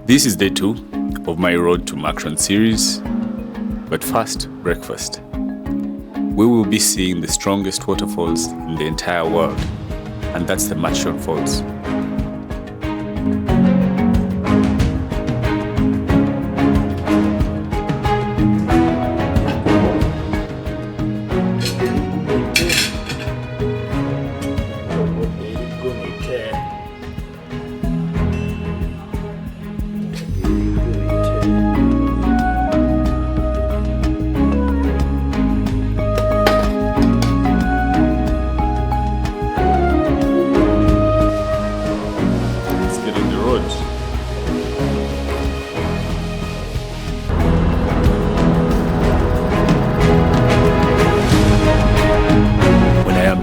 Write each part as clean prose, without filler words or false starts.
This is day 2 of my Road to Murchison series, but first, breakfast. We will be seeing the strongest waterfalls in the entire world, and that's the Murchison Falls.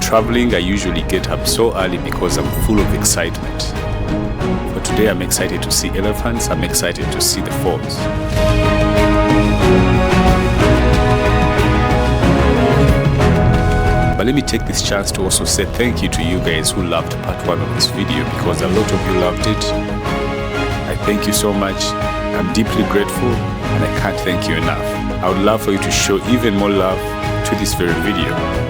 Traveling, I usually get up so early because I'm full of excitement. But today I'm excited to see elephants, I'm excited to see the falls. But let me take this chance to also say thank you to you guys who loved part 1 of this video, because a lot of you loved it. I thank you so much. I'm deeply grateful and I can't thank you enough. I would love for you to show even more love to this very video.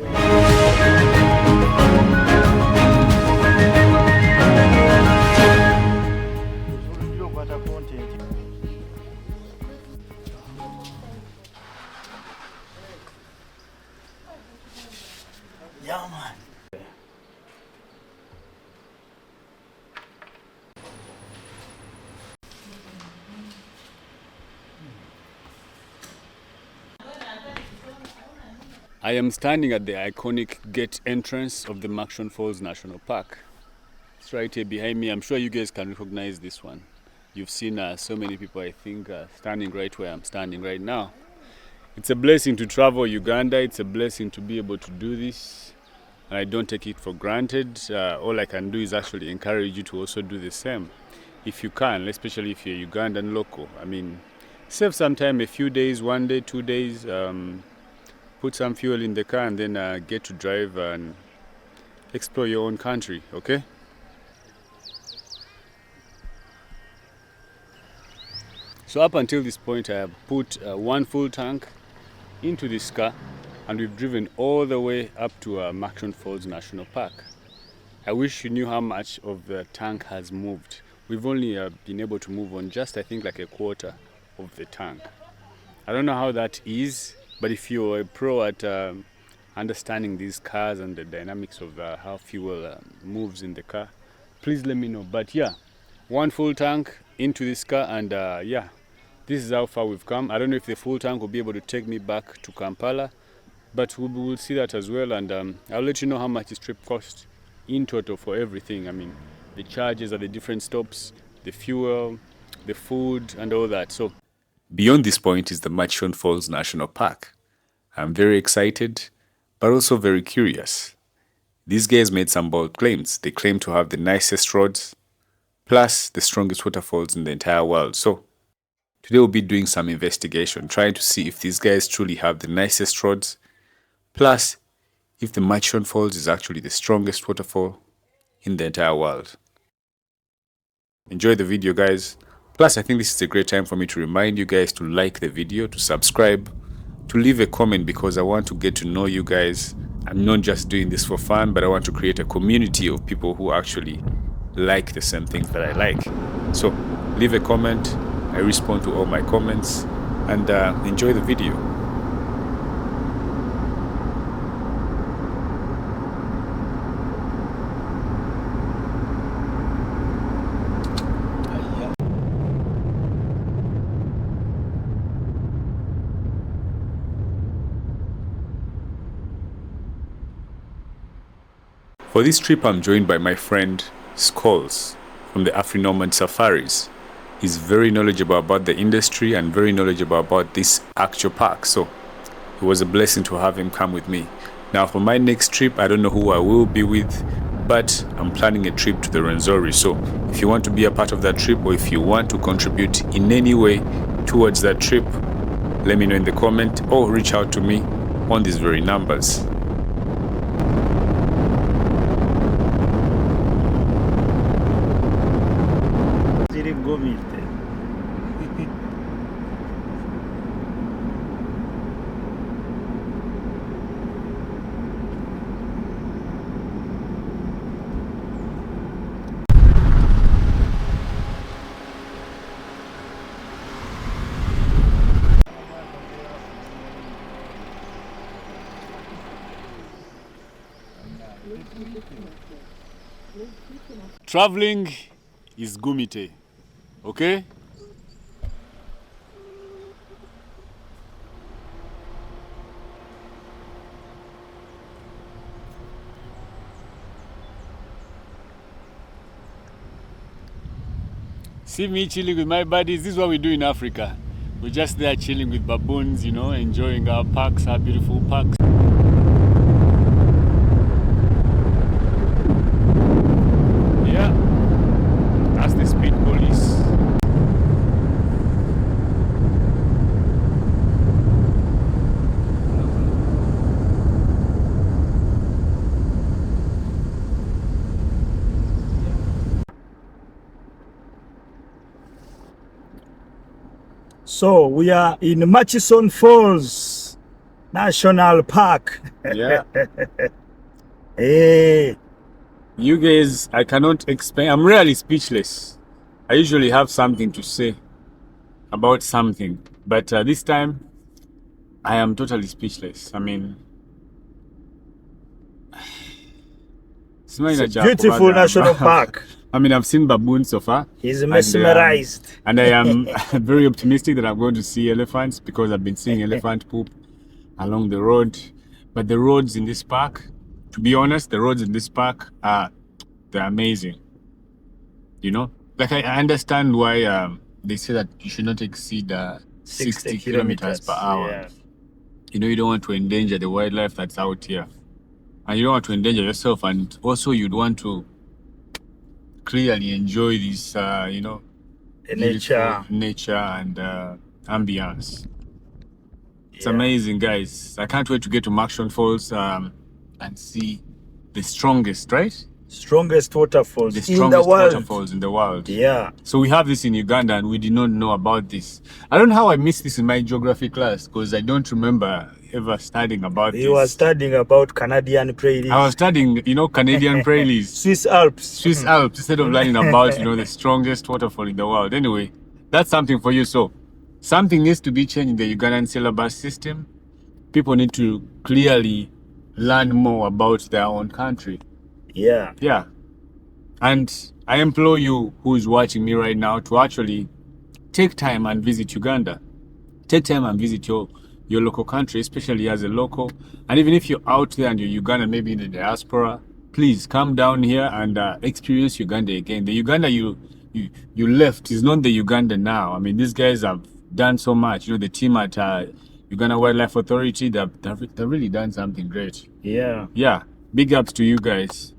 Yeah, man. I am standing at the iconic gate entrance of the Murchison Falls National Park. It's right here behind me. I'm sure you guys can recognize this one. You've seen so many people, I think, standing right where I'm standing right now. It's a blessing to travel Uganda. It's a blessing to be able to do this. And I don't take it for granted. All I can do is actually encourage you to also do the same. If you can, especially if you're Ugandan local. I mean, save some time, a few days, 1 day, 2 days, put some fuel in the car and then get to drive and explore your own country, okay? So up until this point, I have put 1 full tank into this car, and we've driven all the way up to Murchison Falls National Park. I wish you knew how much of the tank has moved. We've only been able to move on just, I think, like a quarter of the tank. I don't know how that is, but if you're a pro at understanding these cars and the dynamics of how fuel moves in the car, please let me know. But yeah, 1 full tank into this car, and yeah, this is how far we've come. I don't know if the full tank will be able to take me back to Kampala, but we will see that as well, and I'll let you know how much this trip cost in total for everything. I mean, the charges at the different stops, the fuel, the food, and all that. So beyond this point is the Murchison Falls National Park. I'm very excited, but also very curious. These guys made some bold claims. They claim to have the nicest roads, plus the strongest waterfalls in the entire world. So today we'll be doing some investigation, trying to see if these guys truly have the nicest roads, plus if the Murchison Falls is actually the strongest waterfall in the entire world. Enjoy the video, guys. Plus, I think this is a great time for me to remind you guys to like the video, to subscribe, to leave a comment, because I want to get to know you guys. I'm not just doing this for fun, but I want to create a community of people who actually like the same things that I like. So leave a comment. I respond to all my comments, and enjoy the video. For this trip, I'm joined by my friend Scholes from the Afrinorman Safaris. He's very knowledgeable about the industry and very knowledgeable about this actual park. So it was a blessing to have him come with me. Now for my next trip, I don't know who I will be with, but I'm planning a trip to the Rwenzori. So if you want to be a part of that trip, or if you want to contribute in any way towards that trip, let me know in the comment or reach out to me on these very numbers. Gomite. Traveling is gumite, okay? See me chilling with my buddies. This is what we do in Africa. We're just there chilling with baboons, you know, enjoying our parks, our beautiful parks. Yeah, that's the speed police. So we are in Murchison Falls National Park. Yeah. Hey. You guys, I cannot explain. I'm really speechless. I usually have something to say about something, but this time I am totally speechless. I mean, it's not It's a beautiful national park. I mean, I've seen baboons so far. He's mesmerized. And I am very optimistic that I'm going to see elephants because I've been seeing elephant poop along the road. But the roads in this park, to be honest, the roads in this park they're amazing. You know, like I understand why they say that you should not exceed 60 kilometers per hour. Yeah. You know, you don't want to endanger the wildlife that's out here, and you don't want to endanger yourself, and also you'd want to clearly enjoy this, you know, nature and ambience. It's amazing, guys. I can't wait to get to Murchison Falls and see the strongest, right? Strongest waterfalls The strongest in the world. waterfalls in the world. Yeah. So we have this in Uganda and we did not know about this. I don't know how I missed this in my geography class because I don't remember ever studying about this. You were studying about Canadian prairies. I was studying, you know, Canadian prairies. Swiss Alps. Swiss Alps, instead of learning about, you know, the strongest waterfall in the world. Anyway, that's something for you. So something needs to be changed in the Ugandan syllabus system. People need to clearly learn more about their own country. Yeah. Yeah. And I implore you who is watching me right now to actually take time and visit Uganda. Take time and visit your local country, especially as a local. And even if you're out there and you're Ugandan, maybe in the diaspora, please come down here and experience Uganda again. The Uganda you left is not the Uganda now. I mean, these guys have done so much. You know, the team at Uganda Wildlife Authority, they've really done something great. Yeah. Yeah. Big ups to you guys.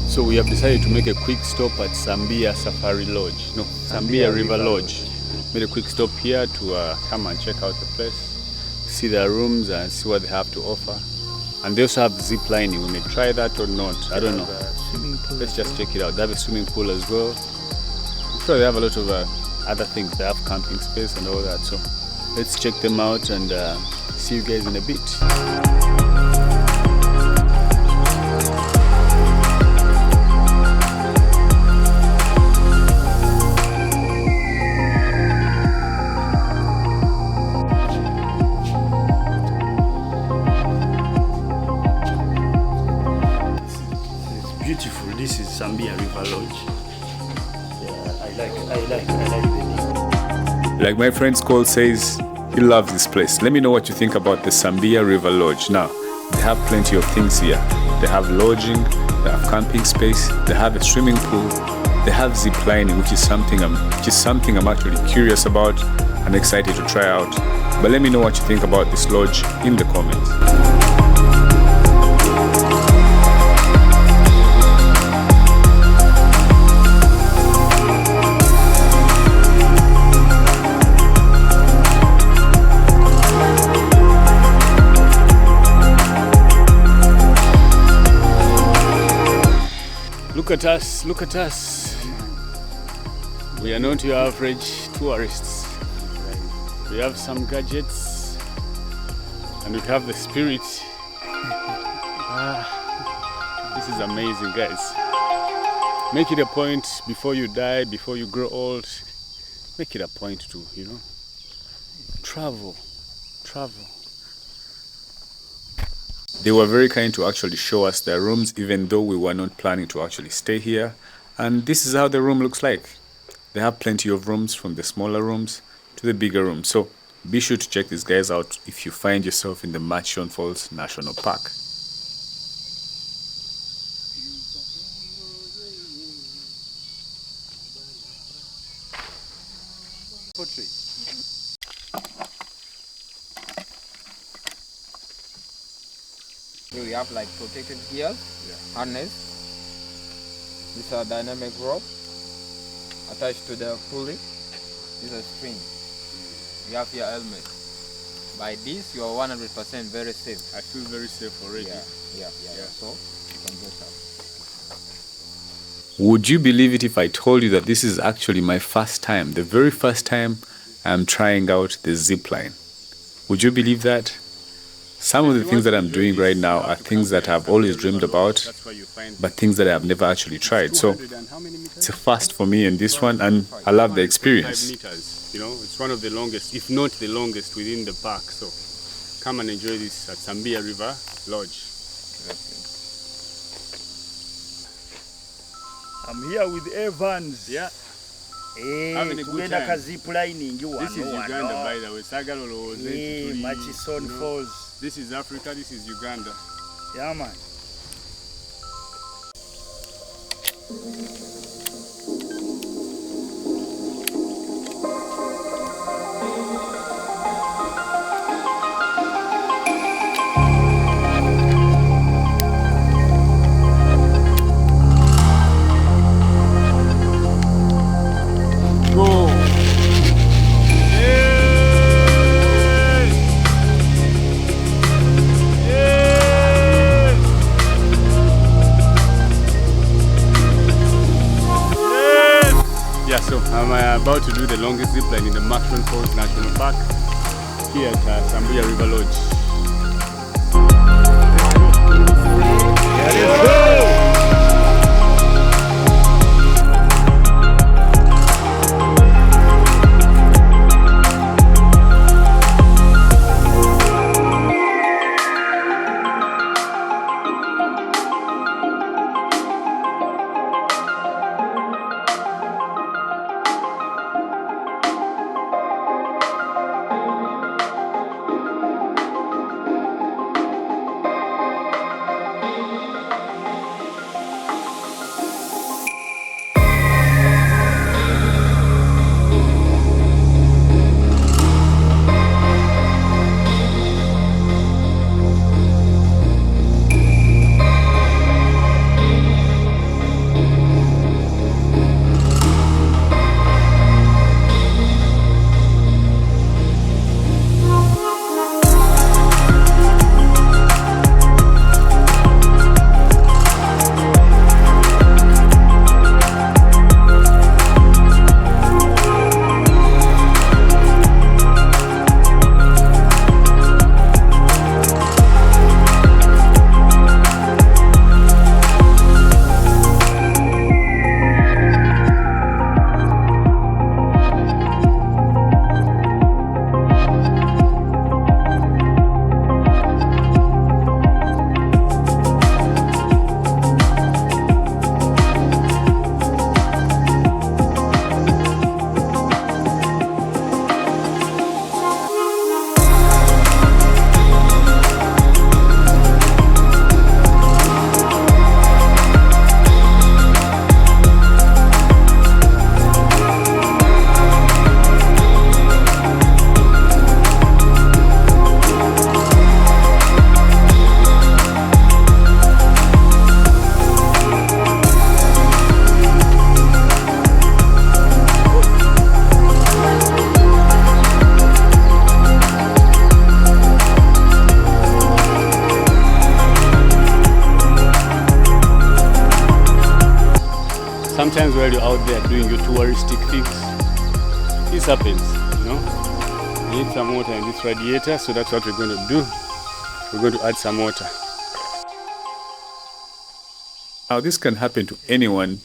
So we have decided to make a quick stop at Sambia Safari Lodge. No, Sambia River Lodge. Made a quick stop here to come and check out the place, see their rooms and see what they have to offer. And they also have zip lining. We may try that or not. I don't know. Let's just check it out. They have a swimming pool as well. I'm sure they have a lot of other things. They have camping space and all that. So let's check them out and see you guys in a bit. Sambia River Lodge. Yeah, I like the name. Like my friend Cole says, he loves this place. Let me know what you think about the Sambia River Lodge. Now, they have plenty of things here. They have lodging, they have camping space, they have a swimming pool, they have zip lining, which is something I'm actually curious about and excited to try out. But let me know what you think about this lodge in the comments. Look at us. We are not your average tourists. We have some gadgets and we have the spirit. This is amazing, guys. Make it a point before you die, before you grow old. Make it a point to, travel. They were very kind to actually show us their rooms, even though we were not planning to actually stay here. And this is how the room looks like. They have plenty of rooms, from the smaller rooms to the bigger rooms. So be sure to check these guys out if you find yourself in the Murchison Falls National Park. We have like protective gear, harness. These are dynamic rope attached to the pulley. This is a string. You have your helmet. By this, you are 100% very safe. I feel very safe already. Yeah. So you can get up. Would you believe it if I told you that this is actually my first time, the very first time I'm trying out the zip line? Would you believe that? Some of the things that I'm doing right now are things that I've always dreamed about, but things that I have never actually tried. So it's a first for me in this one, and I love the experience. It's one of the longest, if not the longest, within the park. So come and enjoy this at Sambia River Lodge. I'm here with Evans. Yeah. Having a good time. Zip lining. This is Uganda, by the way. Murchison Falls. This is Africa, this is Uganda. Yeah, man. So I'm about to do the longest zip line in the Murchison Falls National Park here at Sambia River Lodge. Let's go! sometimes while you're out there doing your touristic things, this happens, you know. You need some water in this radiator, so that's what we're going to do. We're going to add some water. Now this can happen to anyone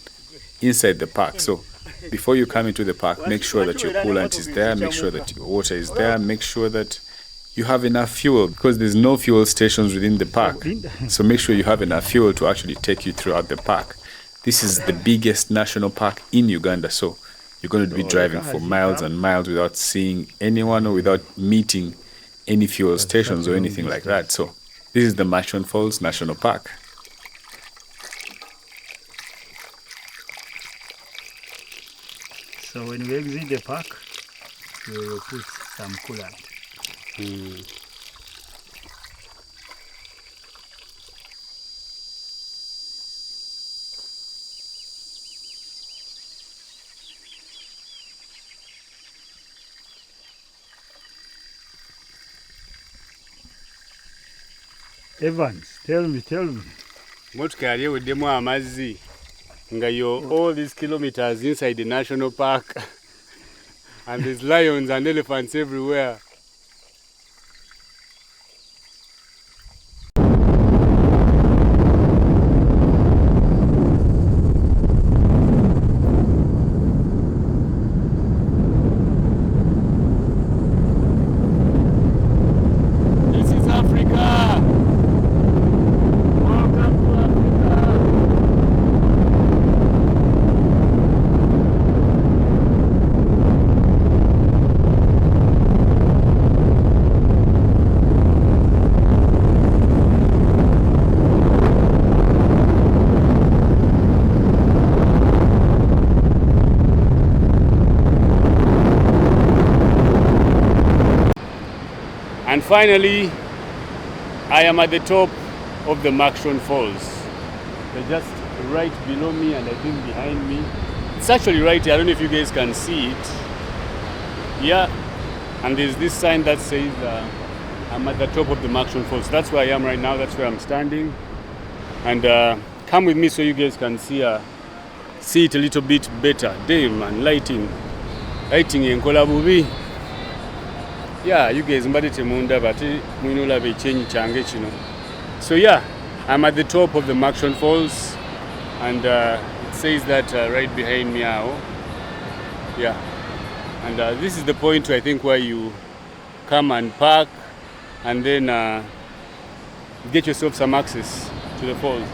inside the park, so before you come into the park, make sure that your coolant is there, make sure that your water is there, make sure that you have enough fuel, because there's no fuel stations within the park. So make sure you have enough fuel to actually take you throughout the park. This is the biggest national park in Uganda, so you're going to be driving for miles and miles without seeing anyone or without meeting any fuel stations or anything like that. So this is the Murchison Falls National Park. So when we exit the park, we will put some coolant. Evans, tell me. Motoka yali eweddemu amazzi nga you're all these kilometers inside the national park and there's lions and elephants everywhere. This is Africa. Welcome to Africa. And finally, I am at the top of the Murchison Falls. They're just right below me and I think behind me. It's actually right here. I don't know if you guys can see it. Yeah, and there's this sign that says I'm at the top of the Murchison Falls. That's where I am right now. That's where I'm standing. And come with me so you guys can see it a little bit better. Damn, man, lighting in Kolabubi. Yeah, you guys mbadite munda bati mwinula bechenyi change chino. So yeah, I'm at the top of the Murchison Falls and it says that right behind me now. Yeah, and this is the point I think where you come and park and then get yourself some access to the falls.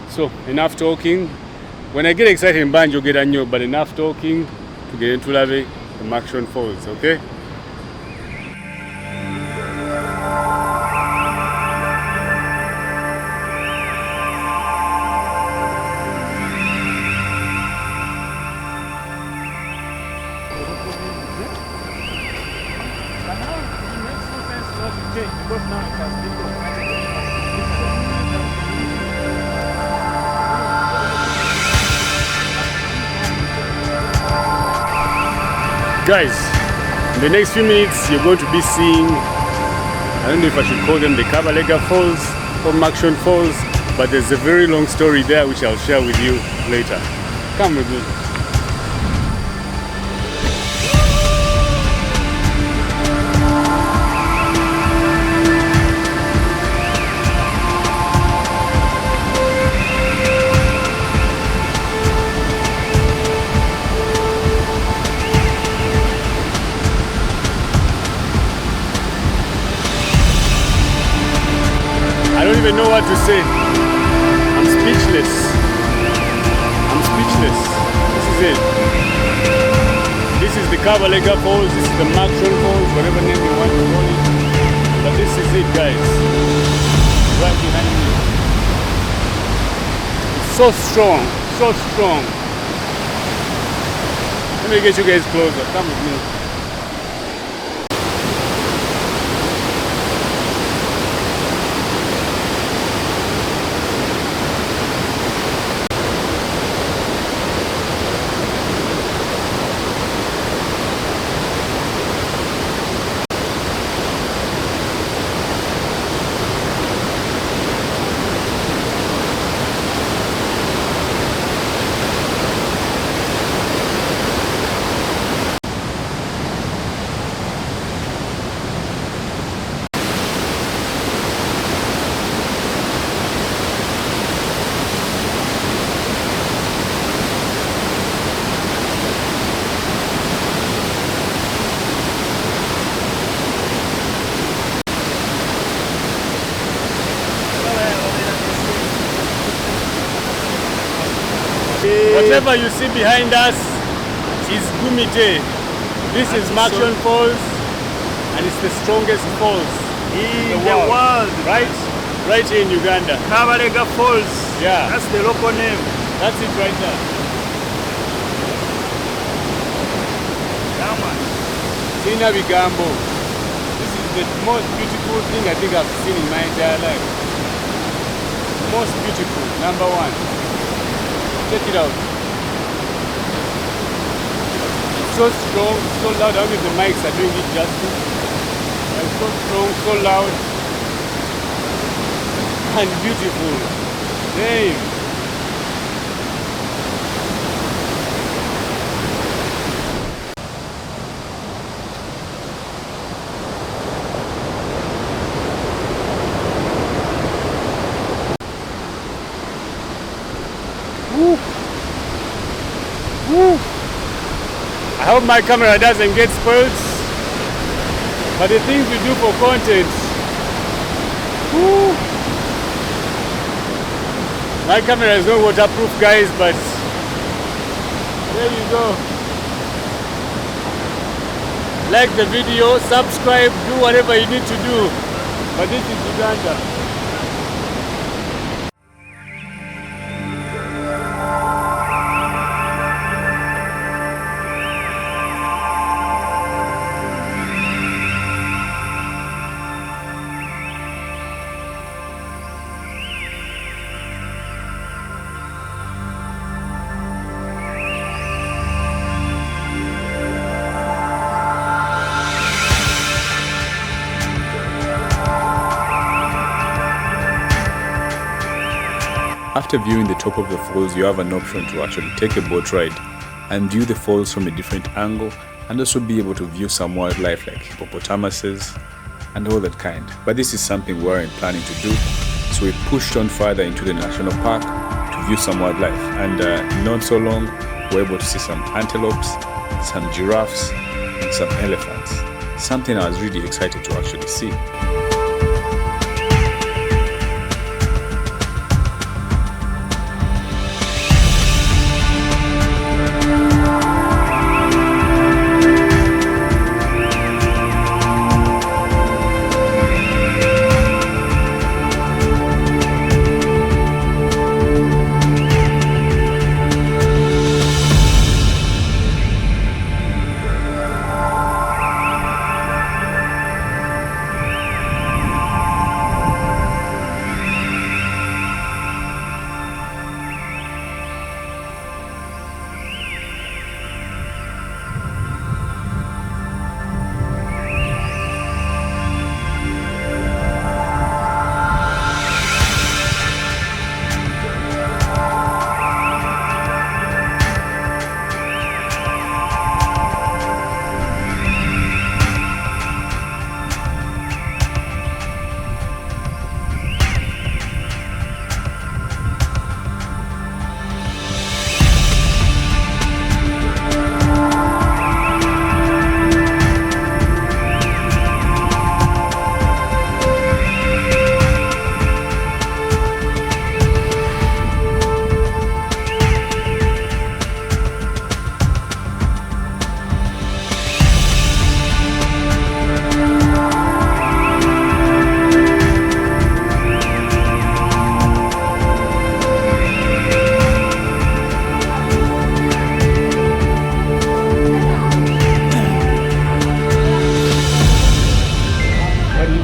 So enough talking. When I get excited in Banjo get a new, but enough talking to get into the Murchison Falls, okay? Guys, in the next few minutes you're going to be seeing, I don't know if I should call them the Kabalega Falls or Murchison Falls, but there's a very long story there which I'll share with you later. Come with me. I don't even know what to say. I'm speechless. This is it. This is the Kabalega Falls, this is the Murchison Falls, whatever name you want to call it. But this is it, guys. Right behind me. It's so strong, so strong. Let me get you guys closer. Come with me. Whatever you see behind us is Gumite. This is Murchison Falls, and it's the strongest falls In the world. right here in Uganda. Kabalega Falls. Yeah. That's the local name. That's it right there. Yeah, man. Sina Bigambo. This is the most beautiful thing I think I've seen in my entire life. Most beautiful, number one. Check it out. It's so strong, so loud. I don't know if the mics are doing it justice. It's so strong, so loud, and beautiful. Damn. Woo. Woo. I hope my camera doesn't get spoiled, but the things we do for content, woo. My camera is not waterproof, guys, but there you go. Like the video, subscribe, do whatever you need to do, but this is Uganda. After viewing the top of the falls, you have an option to actually take a boat ride and view the falls from a different angle, and also be able to view some wildlife like hippopotamuses and all that kind. But this is something we weren't planning to do, so we pushed on further into the national park to view some wildlife, and not so long we were able to see some antelopes, some giraffes, and some elephants. Something I was really excited to actually see.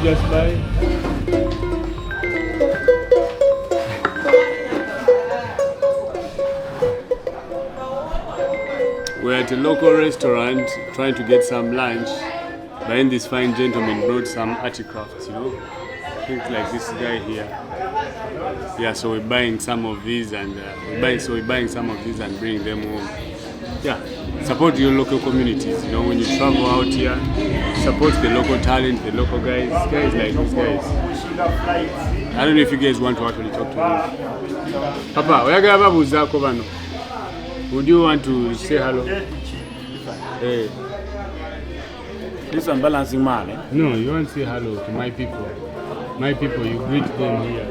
Just buy. We're at a local restaurant trying to get some lunch, but then this fine gentleman brought some artifacts, you know, things like this guy here. Yeah, so we're buying some of these, and we're buying some of these and bringing them home. Yeah, support your local communities. You know, when you travel out here, support the local talent, the local guys like these guys. I don't know if you guys want to actually talk to me. Papa, would you want to say hello? Hey. This one balancing man, eh? No, you want to say hello to my people. My people, you greet them here.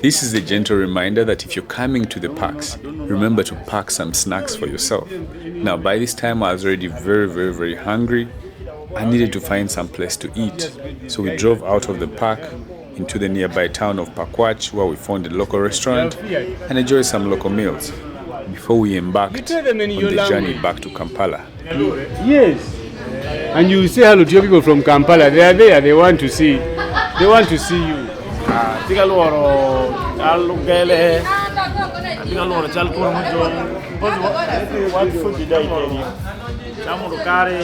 This is a gentle reminder that if you're coming to the parks, remember to pack some snacks for yourself. Now, by this time, I was already very hungry. I needed to find some place to eat. So we drove out of the park into the nearby town of Pakwach, where we found a local restaurant and enjoyed some local meals before we embarked on the journey back to Kampala. Yes. And you say hello to your people from Kampala. They are there. They want to see. They want to see you. What food did I tell you? Chamu kare,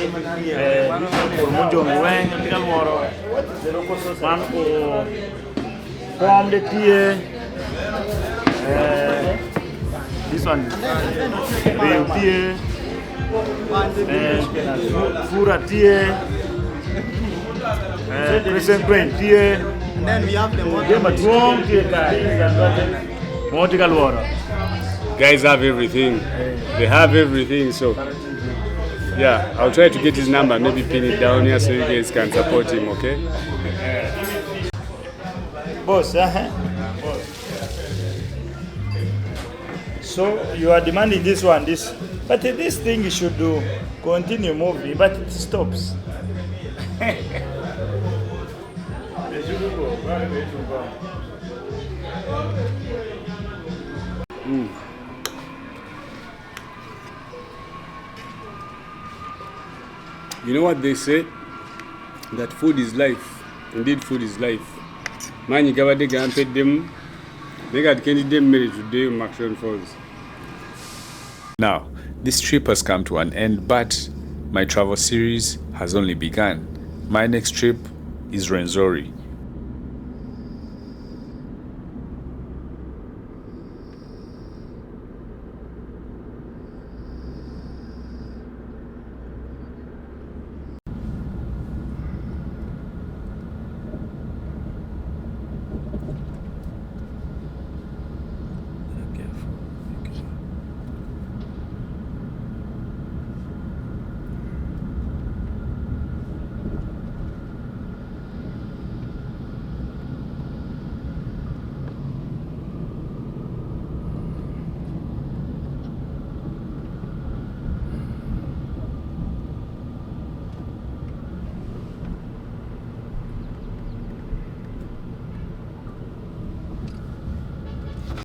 mujong weng, tiga luaro, manko, pom de tie, this one, beu tie, fura tie, present grain tie, and then we have the drum tie, tiga luaro. Guys have everything. They have everything. So, yeah, I'll try to get his number, maybe pin it down here so you guys can support him, okay? Boss, So you are demanding this one, this, but this thing should do continue moving, but it stops. You know what they say? That food is life. Indeed, food is life. Man, you got the paid them. They got candy them married today, Murchison Falls. Now, this trip has come to an end, but my travel series has only begun. My next trip is Rwenzori.